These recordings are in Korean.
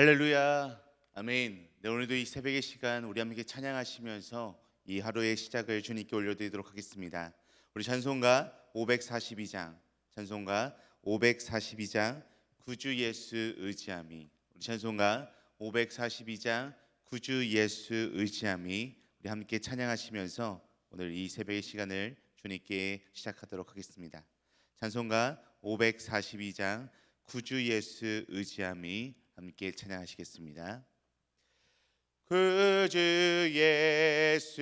할렐루야, 아멘. 네, 오늘도 이 새벽의 시간 우리 함께 찬양하시면서 이 하루의 시작을 주님께 올려드리도록 하겠습니다. 우리 찬송가 542장, 찬송가 542장 구주 예수 의지함이, 우리 찬송가 542장 구주 예수 의지함이, 우리 함께 찬양하시면서 오늘 이 새벽의 시간을 주님께 시작하도록 하겠습니다. 찬송가 542장 구주 예수 의지함이, 함께 찬양하시겠습니다. 구주 예수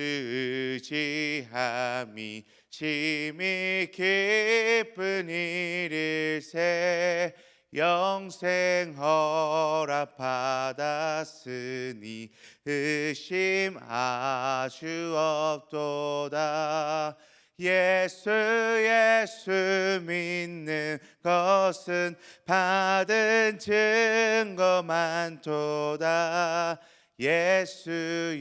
의지함이 심히 기쁜 일일세. 영생 허락 받았으니 의심 아주 없도다. 예수 믿는 것은 받은 증거 많도다. 예수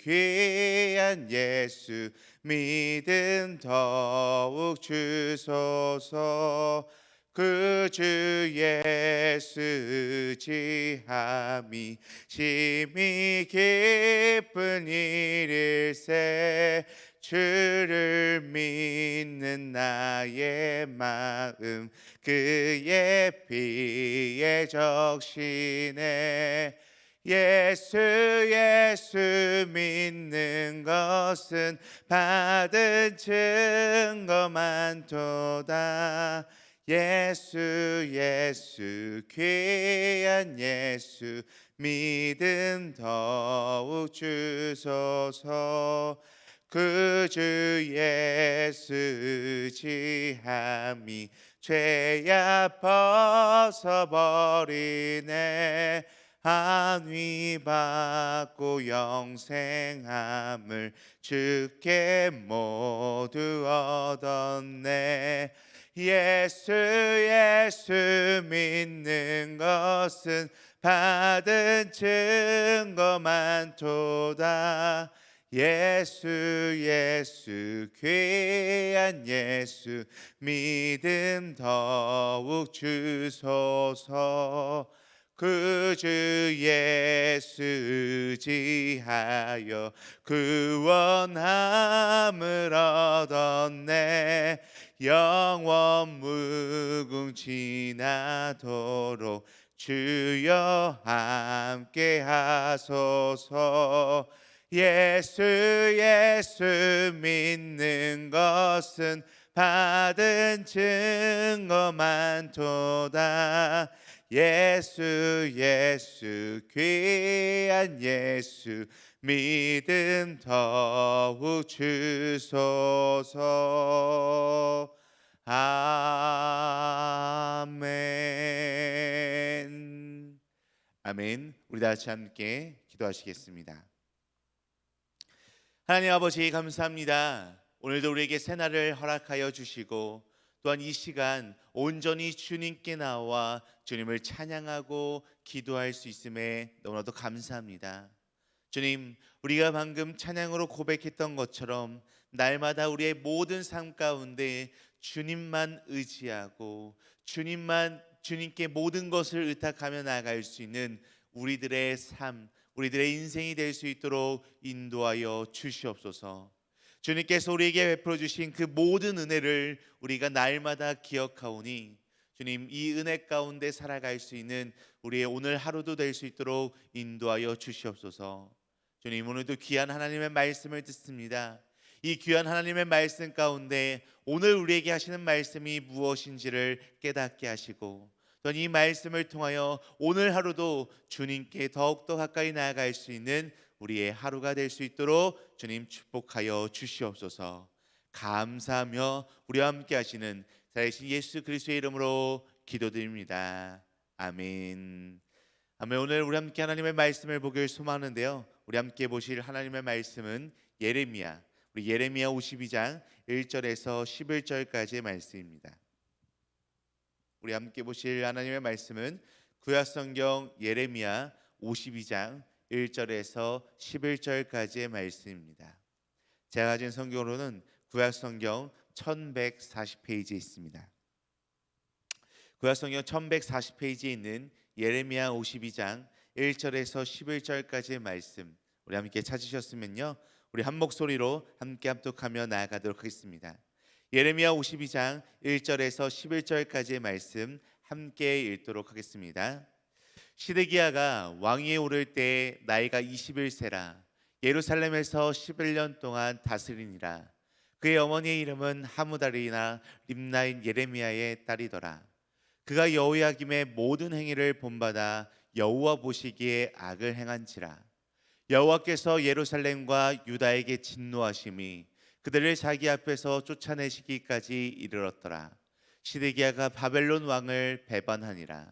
귀한 예수 믿음 더욱 주소서. 구주 예수 의지함이 심히 기쁜 일일세. 주를 믿는 나의 마음 그의 피에 적시네. 예수 믿는 것은 받은 증거 많도다. 예수 귀한 예수 믿음 더욱 주소서. 구주 예수 의지함이 죄야 벗어버리네. 안위 받고 영생함을 주께 모두 얻었네. 예수 믿는 것은 받은 증거 많도다. 예수 귀한 예수 믿음 더욱 주소서. 구주 예수 의지하여 구원함을 얻었네. 영원 무궁지나도록 주여 함께 하소서. 예수 믿는 것은 받은 증거 많도다. 예수 귀한 예수 믿음 더욱 주소서. 아멘. 아멘. 우리 다 같이 함께 기도하시겠습니다. 하나님 아버지, 감사합니다. 오늘도 우리에게 새날을 허락하여 주시고, 또한 이 시간 온전히 주님께 나와 주님을 찬양하고 기도할 수 있음에 너무나도 감사합니다. 주님, 우리가 방금 찬양으로 고백했던 것처럼 날마다 우리의 모든 삶 가운데 주님만 의지하고 주님께 모든 것을 의탁하며 나아갈 수 있는 우리들의 삶, 우리들의 인생이 될 수 있도록 인도하여 주시옵소서. 주님께서 우리에게 베풀어 주신 그 모든 은혜를 우리가 날마다 기억하오니 주님, 이 은혜 가운데 살아갈 수 있는 우리의 오늘 하루도 될 수 있도록 인도하여 주시옵소서. 주님, 오늘도 귀한 하나님의 말씀을 듣습니다. 이 귀한 하나님의 말씀 가운데 오늘 우리에게 하시는 말씀이 무엇인지를 깨닫게 하시고, 또한 이 말씀을 통하여 오늘 하루도 주님께 더욱더 가까이 나아갈 수 있는 우리의 하루가 될 수 있도록 주님 축복하여 주시옵소서. 감사하며 우리와 함께 하시는 살아계신 예수 그리스도의 이름으로 기도드립니다. 아멘. 아멘. 오늘 우리 함께 하나님의 말씀을 보길 소망하는데요, 우리 함께 보실 하나님의 말씀은 예레미야 52장 1절에서 11절까지의 말씀입니다. 우리 함께 보실 하나님의 말씀은 구약성경 예레미야 52장 1절에서 11절까지의 말씀입니다. 제가 가진 성경으로는 구약성경 1140페이지에 있습니다. 구약성경 1140페이지에 있는 예레미야 52장 1절에서 11절까지의 말씀 우리 함께 찾으셨으면요, 우리 한 목소리로 함께 합독하며 나아가도록 하겠습니다. 예레미야 52장 1절에서 11절까지의 말씀 함께 읽도록 하겠습니다. 시드기야가 왕위에 오를 때 나이가 21세라 예루살렘에서 11년 동안 다스리니라. 그의 어머니의 이름은 하무달이나 림나인 예레미야의 딸이더라. 그가 여호야김의 모든 행위를 본받아 여호와 보시기에 악을 행한지라. 여호와께서 예루살렘과 유다에게 진노하심이 그들을 자기 앞에서 쫓아내시기까지 이르렀더라. 시드기야가 바벨론 왕을 배반하니라.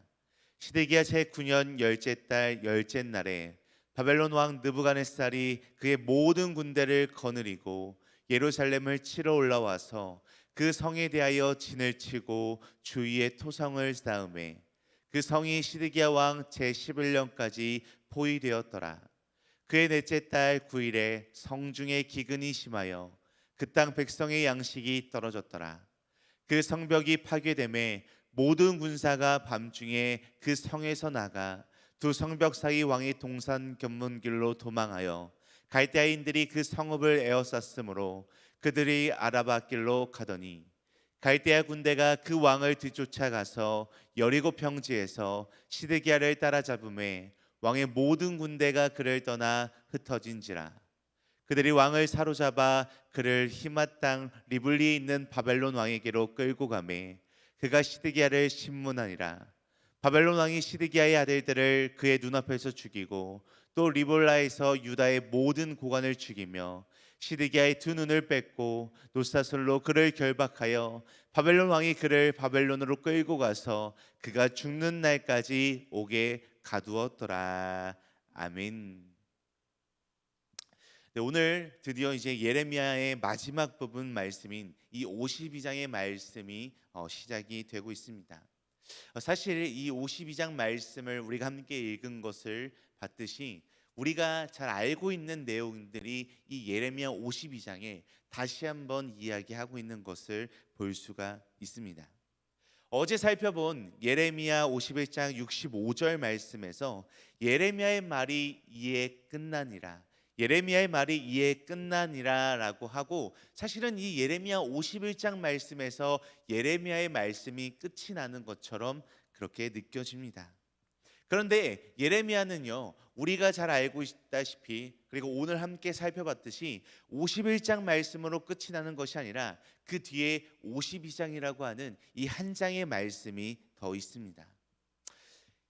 시드기야 제9년 열째 달 열째 날에 바벨론 왕 느부갓네살이 그의 모든 군대를 거느리고 예루살렘을 치러 올라와서 그 성에 대하여 진을 치고 주위에 토성을 쌓음에 그 성이 시드기야 왕 제11년까지 포위되었더라. 그의 넷째 달 9일에 성중에 기근이 심하여 그 땅 백성의 양식이 떨어졌더라. 그 성벽이 파괴됨에 모든 군사가 밤중에 그 성에서 나가 두 성벽 사이 왕의 동산 견문길로 도망하여 갈대아인들이 그 성읍을 에워쌌으므로 그들이 아라바 길로 가더니 갈대아 군대가 그 왕을 뒤쫓아가서 여리고 평지에서 시드기야를 따라잡음에 왕의 모든 군대가 그를 떠나 흩어진지라. 그들이 왕을 사로잡아 그를 히맛 땅 리블리에 있는 바벨론 왕에게로 끌고 가매 그가 시드기야를 신문하니라. 바벨론 왕이 시드기야의 아들들을 그의 눈앞에서 죽이고 또 리볼라에서 유다의 모든 고관을 죽이며 시드기야의 두 눈을 뺏고 노사슬로 그를 결박하여 바벨론 왕이 그를 바벨론으로 끌고 가서 그가 죽는 날까지 옥에 가두었더라. 아멘. 네, 오늘 드디어 이제 예레미야의 마지막 부분 말씀인 이 52장의 말씀이 시작이 되고 있습니다. 사실 이 52장 말씀을 우리가 함께 읽은 것을 봤듯이 우리가 잘 알고 있는 내용들이 이 예레미야 52장에 다시 한번 이야기하고 있는 것을 볼 수가 있습니다. 어제 살펴본 예레미야 51장 65절 말씀에서 예레미야의 말이 이에 끝나니라, 예레미야의 말이 이에 끝나니라라고 하고, 사실은 이 예레미야 51장 말씀에서 예레미야의 말씀이 끝이 나는 것처럼 그렇게 느껴집니다. 그런데 예레미야는요, 우리가 잘 알고 있다시피 그리고 오늘 함께 살펴봤듯이 51장 말씀으로 끝이 나는 것이 아니라 그 뒤에 52장이라고 하는 이 한 장의 말씀이 더 있습니다.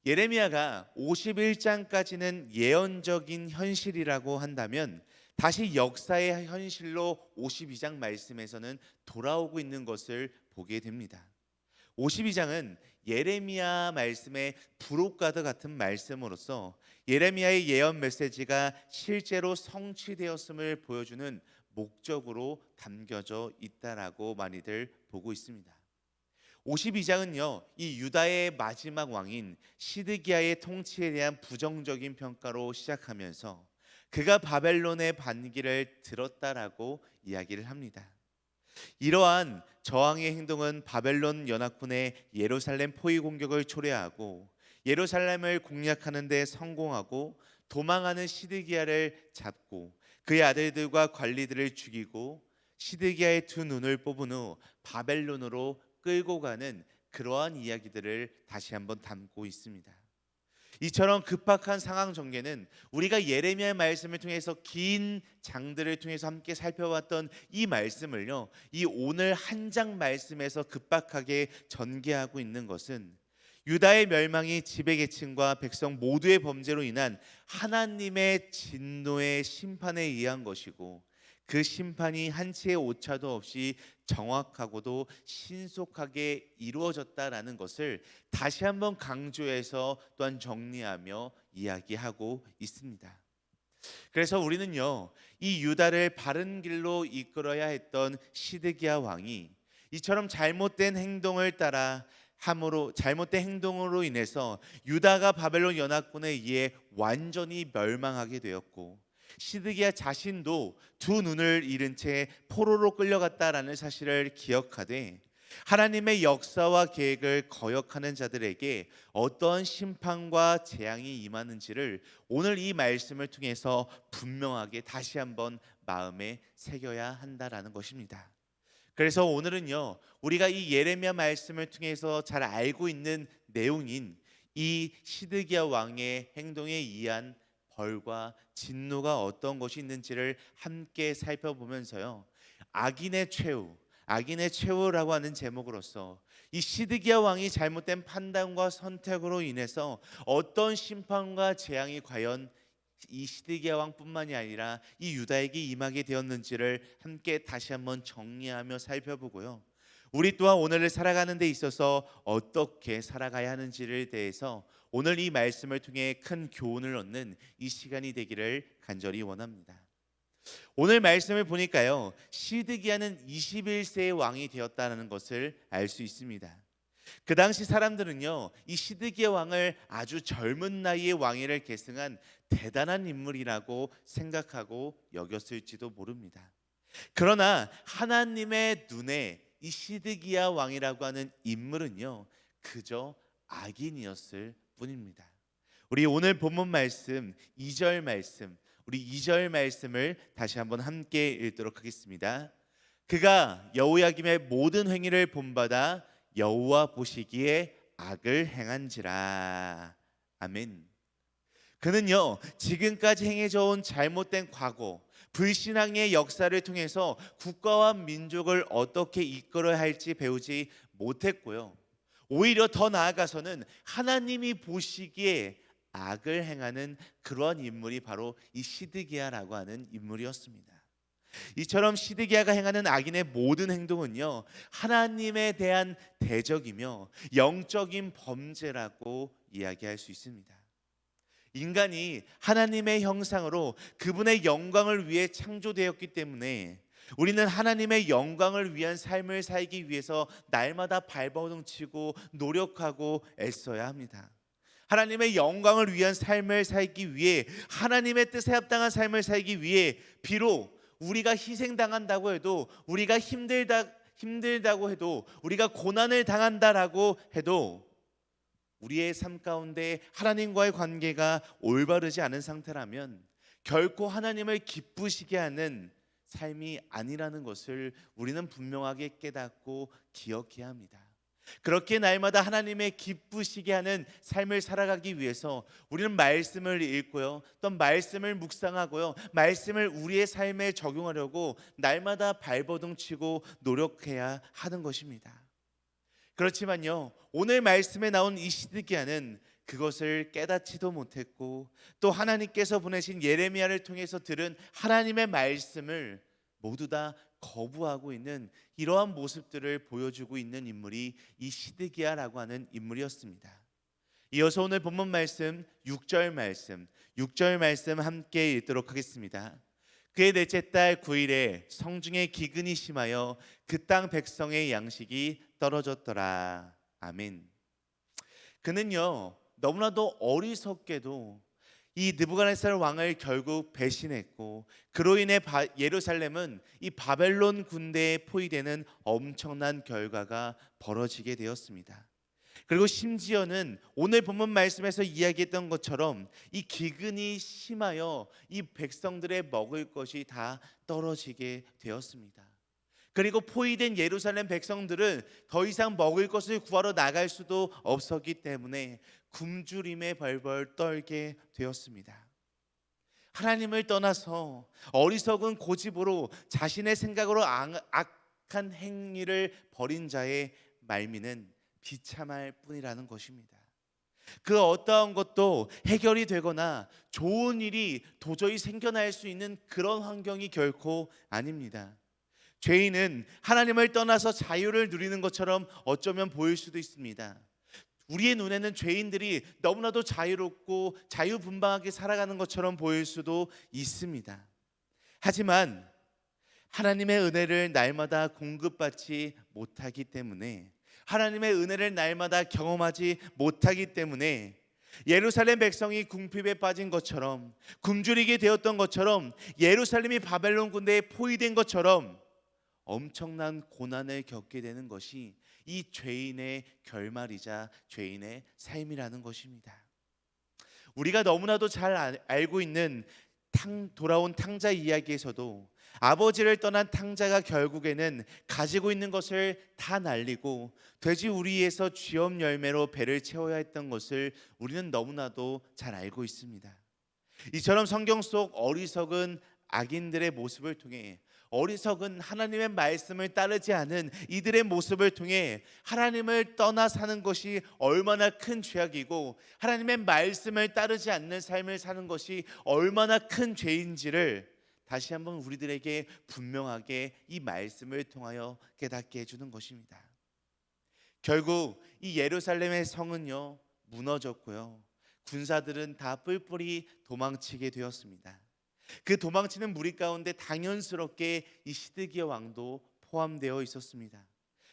예레미야가 51장까지는 예언적인 현실이라고 한다면 다시 역사의 현실로 52장 말씀에서는 돌아오고 있는 것을 보게 됩니다. 52장은 예레미야 말씀의 부록과도 같은 말씀으로서 예레미야의 예언 메시지가 실제로 성취되었음을 보여주는 목적으로 담겨져 있다라고 많이들 보고 있습니다. 52장은요, 이 유다의 마지막 왕인 시드기야의 통치에 대한 부정적인 평가로 시작하면서 그가 바벨론의 반기를 들었다라고 이야기를 합니다. 이러한 저항의 행동은 바벨론 연합군의 예루살렘 포위 공격을 초래하고 예루살렘을 공략하는 데 성공하고 도망하는 시드기야를 잡고 그의 아들들과 관리들을 죽이고 시드기야의 두 눈을 뽑은 후 바벨론으로 끌고 가는 그러한 이야기들을 다시 한번 담고 있습니다. 이처럼 급박한 상황 전개는 우리가 예레미야의 말씀을 통해서 긴 장들을 통해서 함께 살펴봤던 이 말씀을요, 이 오늘 한 장 말씀에서 급박하게 전개하고 있는 것은 유다의 멸망이 지배계층과 백성 모두의 범죄로 인한 하나님의 진노의 심판에 의한 것이고 그 심판이 한치의 오차도 없이 정확하고도 신속하게 이루어졌다라는 것을 다시 한번 강조해서 또한 정리하며 이야기하고 있습니다. 그래서 우리는요, 이 유다를 바른 길로 이끌어야 했던 시드기야 왕이 이처럼 잘못된 행동을 따라 함으로 잘못된 행동으로 인해서 유다가 바벨론 연합군에 의해 완전히 멸망하게 되었고 시드기야 자신도 두 눈을 잃은 채 포로로 끌려갔다라는 사실을 기억하되 하나님의 역사와 계획을 거역하는 자들에게 어떠한 심판과 재앙이 임하는지를 오늘 이 말씀을 통해서 분명하게 다시 한번 마음에 새겨야 한다라는 것입니다. 그래서 오늘은요, 우리가 이 예레미야 말씀을 통해서 잘 알고 있는 내용인 이 시드기야 왕의 행동에 의한 벌과 진노가 어떤 것이 있는지를 함께 살펴보면서요, 악인의 최후, 악인의 최후라고 하는 제목으로서 이 시드기야 왕이 잘못된 판단과 선택으로 인해서 어떤 심판과 재앙이 과연 이 시드기야 왕뿐만이 아니라 이 유다에게 임하게 되었는지를 함께 다시 한번 정리하며 살펴보고요, 우리 또한 오늘을 살아가는 데 있어서 어떻게 살아가야 하는지를 대해서 오늘 이 말씀을 통해 큰 교훈을 얻는 이 시간이 되기를 간절히 원합니다. 오늘 말씀을 보니까요, 시드기야는 21세의 왕이 되었다는 것을 알 수 있습니다. 그 당시 사람들은요, 이 시드기야 왕을 아주 젊은 나이에 왕위를 계승한 대단한 인물이라고 생각하고 여겼을지도 모릅니다. 그러나 하나님의 눈에 이 시드기야 왕이라고 하는 인물은요, 그저 악인이었을 뿐입니다. 우리 오늘 본문 말씀 2절 말씀, 우리 2절 말씀을 다시 한번 함께 읽도록 하겠습니다. 그가 여호야김의 모든 행위를 본받아 여호와 보시기에 악을 행한지라. 아멘. 그는요, 지금까지 행해져 온 잘못된 과거, 불신앙의 역사를 통해서 국가와 민족을 어떻게 이끌어야 할지 배우지 못했고요, 오히려 더 나아가서는 하나님이 보시기에 악을 행하는 그러한 인물이 바로 이 시드기야라고 하는 인물이었습니다. 이처럼 시드기야가 행하는 악인의 모든 행동은요, 하나님에 대한 대적이며 영적인 범죄라고 이야기할 수 있습니다. 인간이 하나님의 형상으로 그분의 영광을 위해 창조되었기 때문에 우리는 하나님의 영광을 위한 삶을 살기 위해서 날마다 발버둥치고 노력하고 애써야 합니다. 하나님의 영광을 위한 삶을 살기 위해, 하나님의 뜻에 합당한 삶을 살기 위해 비록 우리가 희생당한다고 해도, 우리가 힘들다고 해도, 우리가 고난을 당한다라고 해도 우리의 삶 가운데 하나님과의 관계가 올바르지 않은 상태라면 결코 하나님을 기쁘시게 하는 삶이 아니라는 것을 우리는 분명하게 깨닫고 기억해야 합니다. 그렇게 날마다 하나님의 기쁘시게 하는 삶을 살아가기 위해서 우리는 말씀을 읽고요, 또 말씀을 묵상하고요, 말씀을 우리의 삶에 적용하려고 날마다 발버둥치고 노력해야 하는 것입니다. 그렇지만요, 오늘 말씀에 나온 이 시드기야는 그것을 깨닫지도 못했고, 또 하나님께서 보내신 예레미야를 통해서 들은 하나님의 말씀을 모두 다 거부하고 있는 이러한 모습들을 보여주고 있는 인물이 이 시드기야라고 하는 인물이었습니다. 이어서 오늘 본문 말씀 6절 말씀 함께 읽도록 하겠습니다. 그의 넷째 달 9일에 성중에 기근이 심하여 그 땅 백성의 양식이 떨어졌더라. 아멘. 그는요, 너무나도 어리석게도 이 느부갓네살 왕을 결국 배신했고, 그로 인해 예루살렘은 이 바벨론 군대에 포위되는 엄청난 결과가 벌어지게 되었습니다. 그리고 심지어는 오늘 본문 말씀에서 이야기했던 것처럼 이 기근이 심하여 이 백성들의 먹을 것이 다 떨어지게 되었습니다. 그리고 포위된 예루살렘 백성들은 더 이상 먹을 것을 구하러 나갈 수도 없었기 때문에 굶주림에 벌벌 떨게 되었습니다. 하나님을 떠나서 어리석은 고집으로 자신의 생각으로 악한 행위를 벌인 자의 말미는 비참할 뿐이라는 것입니다. 그 어떠한 것도 해결이 되거나 좋은 일이 도저히 생겨날 수 있는 그런 환경이 결코 아닙니다. 죄인은 하나님을 떠나서 자유를 누리는 것처럼 어쩌면 보일 수도 있습니다. 우리의 눈에는 죄인들이 너무나도 자유롭고 자유분방하게 살아가는 것처럼 보일 수도 있습니다. 하지만 하나님의 은혜를 날마다 공급받지 못하기 때문에, 하나님의 은혜를 날마다 경험하지 못하기 때문에 예루살렘 백성이 궁핍에 빠진 것처럼, 굶주리게 되었던 것처럼, 예루살렘이 바벨론 군대에 포위된 것처럼 엄청난 고난을 겪게 되는 것이 이 죄인의 결말이자 죄인의 삶이라는 것입니다. 우리가 너무나도 잘 알고 있는 돌아온 탕자 이야기에서도 아버지를 떠난 탕자가 결국에는 가지고 있는 것을 다 날리고 돼지 우리에서 쥐엄 열매로 배를 채워야 했던 것을 우리는 너무나도 잘 알고 있습니다. 이처럼 성경 속 어리석은 악인들의 모습을 통해, 어리석은 하나님의 말씀을 따르지 않은 이들의 모습을 통해 하나님을 떠나 사는 것이 얼마나 큰 죄악이고 하나님의 말씀을 따르지 않는 삶을 사는 것이 얼마나 큰 죄인지를 다시 한번 우리들에게 분명하게 이 말씀을 통하여 깨닫게 해주는 것입니다. 결국 이 예루살렘의 성은요 무너졌고요, 군사들은 다 뿔뿔이 도망치게 되었습니다. 그 도망치는 무리 가운데 당연스럽게 이 시드기야 왕도 포함되어 있었습니다.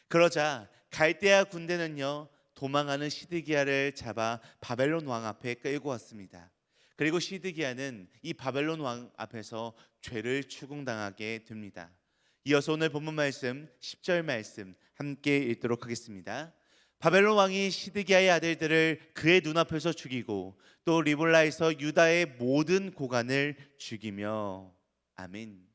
그러자 갈대아 군대는요 도망하는 시드기야를 잡아 바벨론 왕 앞에 끌고 왔습니다. 그리고 시드기야는 이 바벨론 왕 앞에서 죄를 추궁당하게 됩니다. 이어서 오늘 본문 말씀 10절 말씀 함께 읽도록 하겠습니다. 바벨론 왕이 시드기야의 아들들을 그의 눈앞에서 죽이고 또 리볼라에서 유다의 모든 고관을 죽이며. 아멘.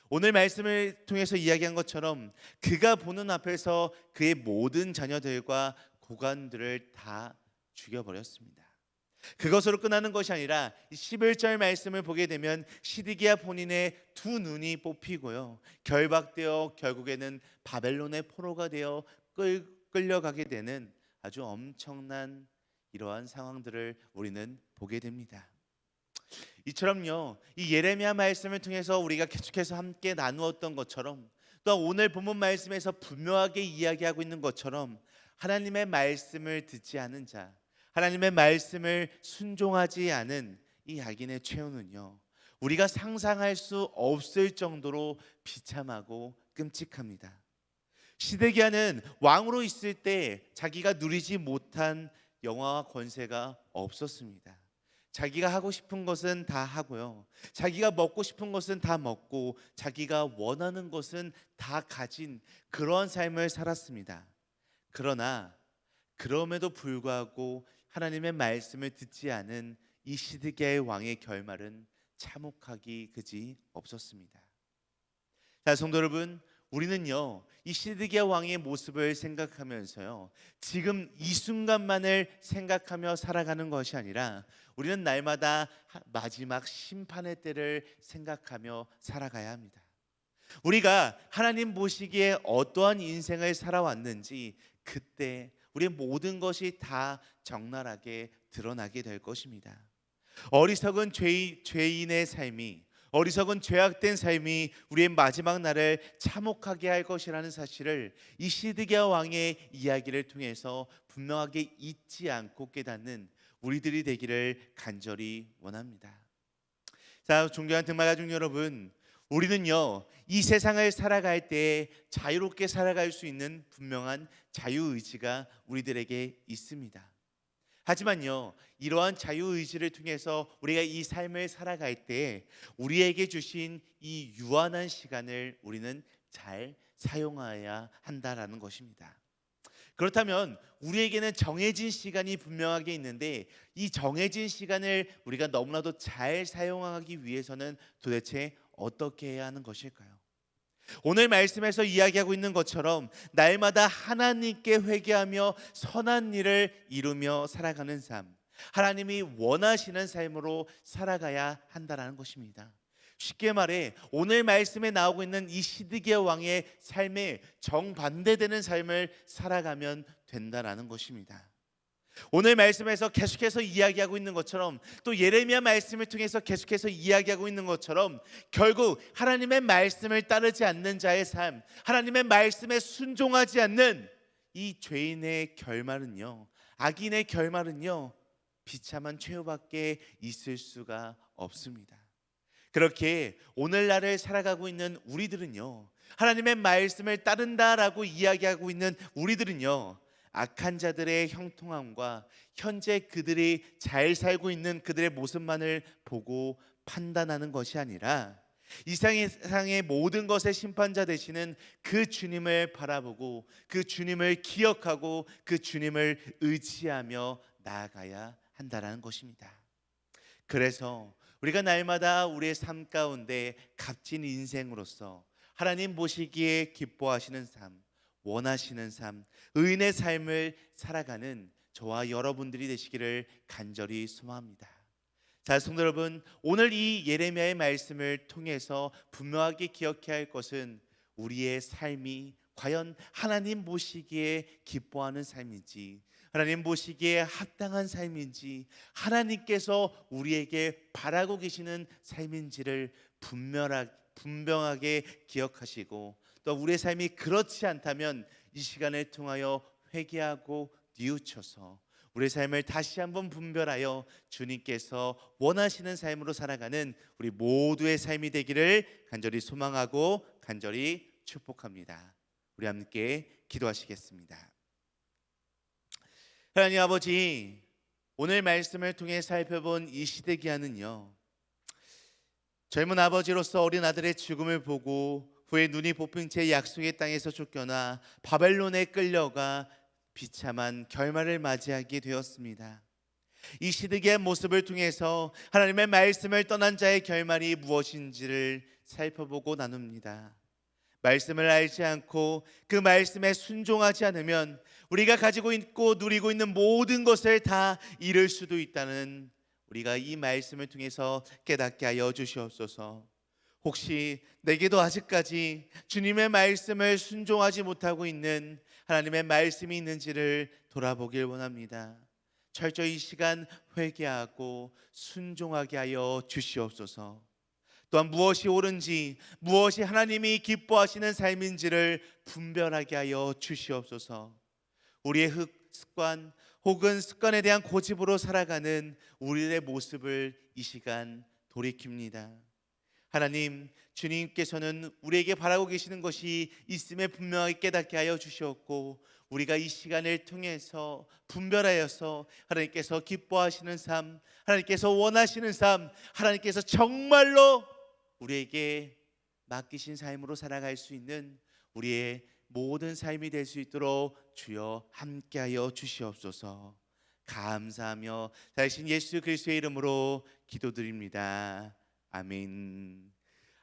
오늘 말씀을 통해서 이야기한 것처럼 그가 보는 앞에서 그의 모든 자녀들과 고관들을 다 죽여버렸습니다. 그것으로 끝나는 것이 아니라 11절 말씀을 보게 되면 시드기야 본인의 두 눈이 뽑히고요, 결박되어 결국에는 바벨론의 포로가 되어 끌려가게 되는 아주 엄청난 이러한 상황들을 우리는 보게 됩니다. 이처럼요 이 예레미야 말씀을 통해서 우리가 계속해서 함께 나누었던 것처럼, 또 오늘 본문 말씀에서 분명하게 이야기하고 있는 것처럼 하나님의 말씀을 듣지 않은 자, 하나님의 말씀을 순종하지 않은 이 악인의 최후는요 우리가 상상할 수 없을 정도로 비참하고 끔찍합니다. 시드기야는 왕으로 있을 때 자기가 누리지 못한 영화와 권세가 없었습니다. 자기가 하고 싶은 것은 다 하고요, 자기가 먹고 싶은 것은 다 먹고 자기가 원하는 것은 다 가진 그러한 삶을 살았습니다. 그러나 그럼에도 불구하고 하나님의 말씀을 듣지 않은 이 시드기야의 왕의 결말은 참혹하기 그지 없었습니다. 자, 성도 여러분, 우리는요 이 시드기야 왕의 모습을 생각하면서요 지금 이 순간만을 생각하며 살아가는 것이 아니라 우리는 날마다 마지막 심판의 때를 생각하며 살아가야 합니다. 우리가 하나님 보시기에 어떠한 인생을 살아왔는지 그때 우리의 모든 것이 다 적나라하게 드러나게 될 것입니다. 어리석은 죄인의 삶이, 어리석은 죄악된 삶이 우리의 마지막 날을 참혹하게 할 것이라는 사실을 이 시드기야 왕의 이야기를 통해서 분명하게 잊지 않고 깨닫는 우리들이 되기를 간절히 원합니다. 자, 존경하는 등마가족 여러분, 우리는요 이 세상을 살아갈 때 자유롭게 살아갈 수 있는 분명한 자유의지가 우리들에게 있습니다. 하지만요 이러한 자유의지를 통해서 우리가 이 삶을 살아갈 때 우리에게 주신 이 유한한 시간을 우리는 잘 사용해야 한다라는 것입니다. 그렇다면 우리에게는 정해진 시간이 분명하게 있는데 이 정해진 시간을 우리가 너무나도 잘 사용하기 위해서는 도대체 어떻게 해야 하는 것일까요? 오늘 말씀에서 이야기하고 있는 것처럼 날마다 하나님께 회개하며 선한 일을 이루며 살아가는 삶, 하나님이 원하시는 삶으로 살아가야 한다는 것입니다. 쉽게 말해 오늘 말씀에 나오고 있는 이 시드기야 왕의 삶에 정반대되는 삶을 살아가면 된다라는 것입니다. 오늘 말씀에서 계속해서 이야기하고 있는 것처럼, 또 예레미야 말씀을 통해서 계속해서 이야기하고 있는 것처럼 결국 하나님의 말씀을 따르지 않는 자의 삶, 하나님의 말씀에 순종하지 않는 이 죄인의 결말은요, 악인의 결말은요 비참한 최후밖에 있을 수가 없습니다. 그렇게 오늘날을 살아가고 있는 우리들은요, 하나님의 말씀을 따른다라고 이야기하고 있는 우리들은요, 악한 자들의 형통함과 현재 그들이 잘 살고 있는 그들의 모습만을 보고 판단하는 것이 아니라 이 세상의 모든 것의 심판자 되시는 그 주님을 바라보고 그 주님을 기억하고 그 주님을 의지하며 나아가야 한다라는 것입니다. 그래서 우리가 날마다 우리의 삶 가운데 값진 인생으로서 하나님 보시기에 기뻐하시는 삶, 원하시는 삶, 의인의 삶을 살아가는 저와 여러분들이 되시기를 간절히 소망합니다. 자, 성도 여러분, 오늘 이 예레미야의 말씀을 통해서 분명하게 기억해야 할 것은 우리의 삶이 과연 하나님 보시기에 기뻐하는 삶인지, 하나님 보시기에 합당한 삶인지, 하나님께서 우리에게 바라고 계시는 삶인지를 분명하게 기억하시고, 또 우리의 삶이 그렇지 않다면 이 시간을 통하여 회개하고 뉘우쳐서 우리의 삶을 다시 한번 분별하여 주님께서 원하시는 삶으로 살아가는 우리 모두의 삶이 되기를 간절히 소망하고 간절히 축복합니다. 우리 함께 기도하시겠습니다. 하나님 아버지, 오늘 말씀을 통해 살펴본 이 시대기한은요, 젊은 아버지로서 어린 아들의 죽음을 보고 후에 눈이 뽑힌 채 약속의 땅에서 쫓겨나 바벨론에 끌려가 비참한 결말을 맞이하게 되었습니다. 이 시드기한 모습을 통해서 하나님의 말씀을 떠난 자의 결말이 무엇인지를 살펴보고 나눕니다. 말씀을 알지 않고 그 말씀에 순종하지 않으면 우리가 가지고 있고 누리고 있는 모든 것을 다 잃을 수도 있다는, 우리가 이 말씀을 통해서 깨닫게 하여 주시옵소서. 혹시 내게도 아직까지 주님의 말씀을 순종하지 못하고 있는 하나님의 말씀이 있는지를 돌아보길 원합니다. 철저히 이 시간 회개하고 순종하게 하여 주시옵소서. 또한 무엇이 옳은지, 무엇이 하나님이 기뻐하시는 삶인지를 분별하게 하여 주시옵소서. 우리의 습관 혹은 습관에 대한 고집으로 살아가는 우리의 모습을 이 시간 돌이킵니다. 하나님, 주님께서는 우리에게 바라고 계시는 것이 있음에 분명하게 깨닫게 하여 주셨고, 우리가 이 시간을 통해서 분별하여서 하나님께서 기뻐하시는 삶, 하나님께서 원하시는 삶, 하나님께서 정말로 우리에게 맡기신 삶으로 살아갈 수 있는 우리의 모든 삶이 될 수 있도록 주여 함께하여 주시옵소서. 감사하며 자신 예수 그리스도의 이름으로 기도드립니다. 아멘.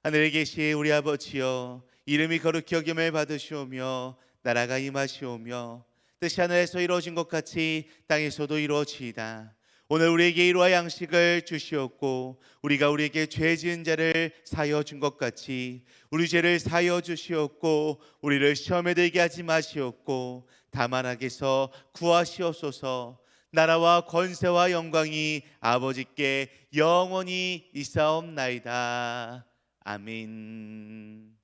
하늘에 계신 우리 아버지여, 이름이 거룩히 여김을 받으시오며 나라가 임하시오며 뜻이 하늘에서 이루어진 것 같이 땅에서도 이루어지이다. 오늘 우리에게 이루와 양식을 주시옵고 우리가 우리에게 죄 지은 자를 사하여 준 것 같이 우리 죄를 사하여 주시옵고 우리를 시험에 들게 하지 마시옵고 다만 악에서 구하시옵소서. 나라와 권세와 영광이 아버지께 영원히 있사옵나이다. 아멘.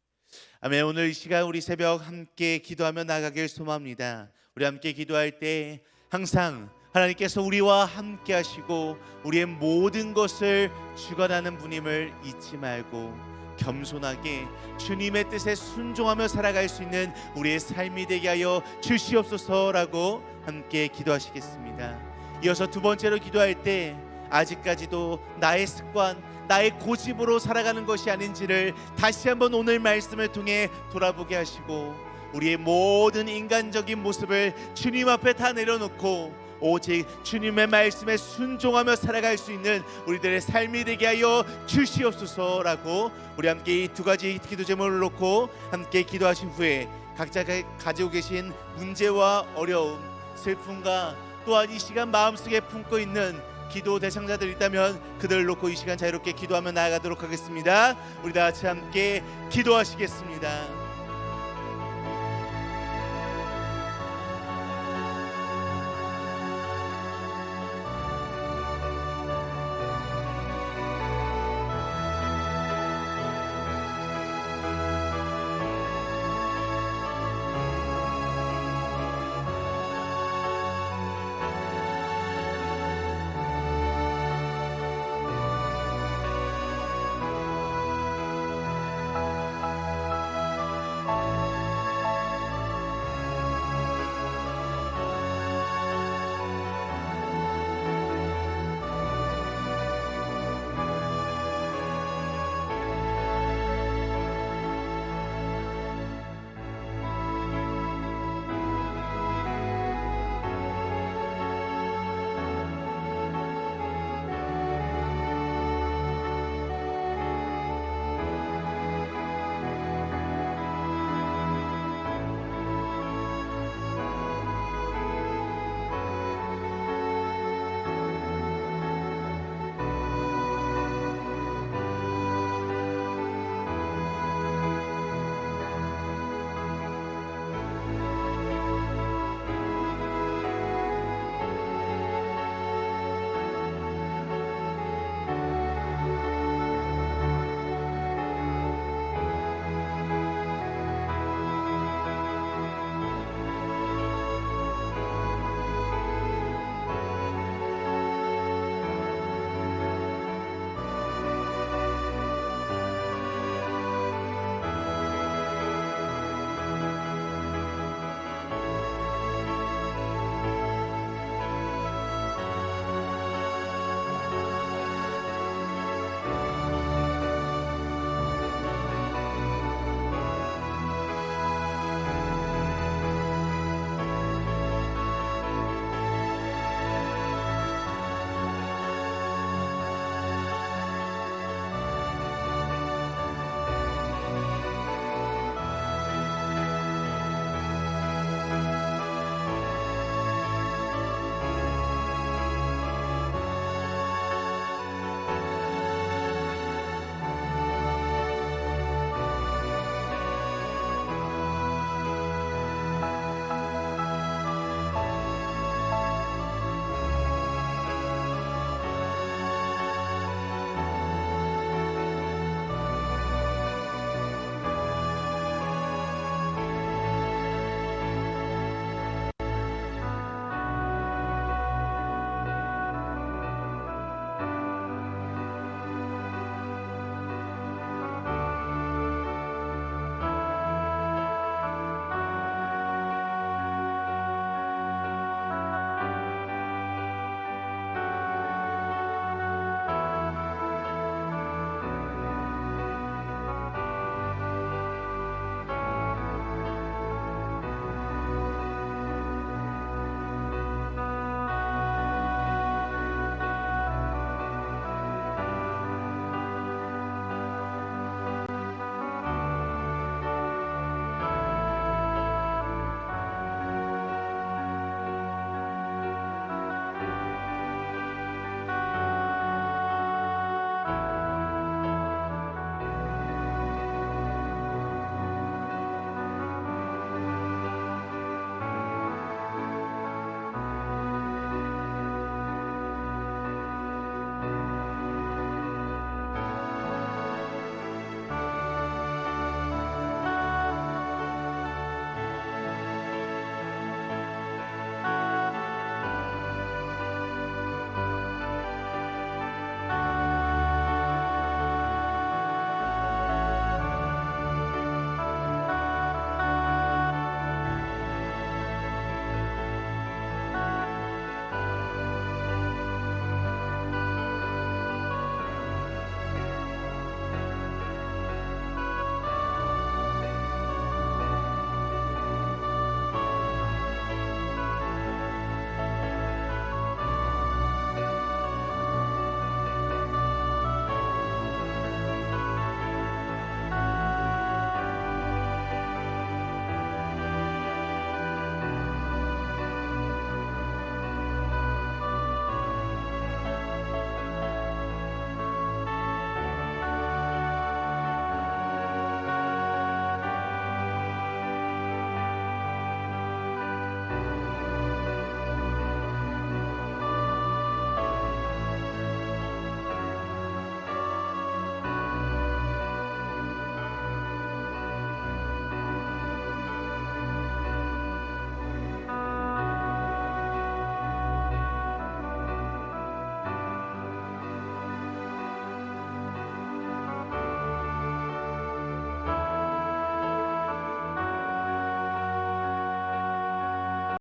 아멘. 오늘 이 시간 우리 새벽 함께 기도하며 나가길 소망합니다. 우리 함께 기도할 때 항상 하나님께서 우리와 함께 하시고 우리의 모든 것을 주관하는 분임을 잊지 말고 겸손하게 주님의 뜻에 순종하며 살아갈 수 있는 우리의 삶이 되게 하여 주시옵소서라고 함께 기도하시겠습니다. 이어서 두 번째로 기도할 때 아직까지도 나의 습관, 나의 고집으로 살아가는 것이 아닌지를 다시 한번 오늘 말씀을 통해 돌아보게 하시고 우리의 모든 인간적인 모습을 주님 앞에 다 내려놓고 오직 주님의 말씀에 순종하며 살아갈 수 있는 우리들의 삶이 되게 하여 주시옵소서라고 우리 함께 이 두 가지 기도 제목을 놓고 함께 기도하신 후에 각자가 가지고 계신 문제와 어려움, 슬픔과 또한 이 시간 마음속에 품고 있는 기도 대상자들 있다면 그들을 놓고 이 시간 자유롭게 기도하며 나아가도록 하겠습니다. 우리 다 같이 함께 기도하시겠습니다.